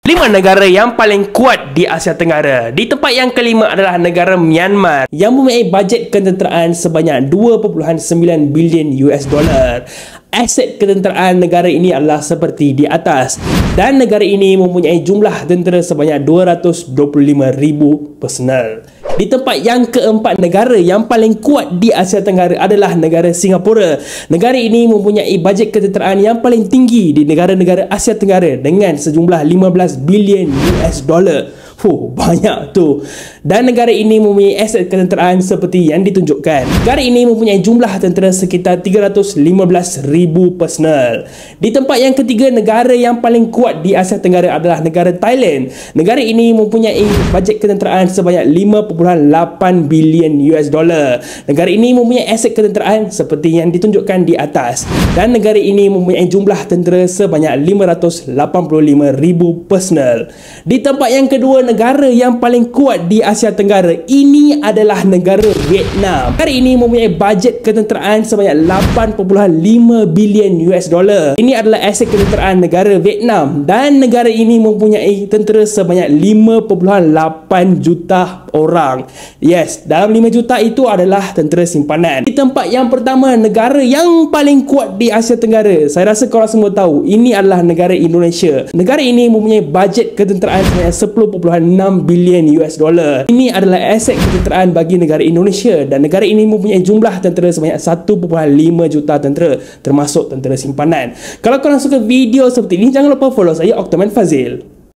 5 negara yang paling kuat di Asia Tenggara. Di tempat yang kelima adalah negara Myanmar yang mempunyai bajet ketenteraan sebanyak 2.9 bilion US dollar. Aset ketenteraan negara ini adalah seperti di atas, dan negara ini mempunyai jumlah tentera sebanyak 225,000 personel. Di tempat yang keempat, negara yang paling kuat di Asia Tenggara adalah negara Singapura. Negara ini mempunyai bajet ketenteraan yang paling tinggi di negara-negara Asia Tenggara dengan sejumlah 15 bilion US dollar. Banyak tu. Dan negara ini mempunyai aset ketenteraan seperti yang ditunjukkan. Negara ini mempunyai jumlah tentera sekitar 315,000 personel. Di tempat yang ketiga, negara yang paling kuat di Asia Tenggara adalah negara Thailand. Negara ini mempunyai bajet ketenteraan sebanyak 5.8 bilion US dollar. Negara ini mempunyai aset ketenteraan seperti yang ditunjukkan di atas. Dan negara ini mempunyai jumlah tentera sebanyak 585,000 personel. Di tempat yang kedua, negara yang paling kuat di Asia Tenggara ini adalah negara Vietnam. Negara ini mempunyai bajet ketenteraan sebanyak 8.5 bilion US dollar. Ini adalah aset ketenteraan negara Vietnam, dan negara ini mempunyai tentera sebanyak 5.8 juta orang. Yes, dalam 5 juta itu adalah tentera simpanan. Di tempat yang pertama, negara yang paling kuat di Asia Tenggara, saya rasa korang semua tahu, ini adalah negara Indonesia. Negara ini mempunyai bajet ketenteraan sebanyak 10.6 bilion US dollar. Ini adalah aset ketenteraan bagi negara Indonesia, dan negara ini mempunyai jumlah tentera sebanyak 1.5 juta tentera, termasuk tentera simpanan. Kalau korang suka video seperti ini, jangan lupa follow saya, Octoman Fazil.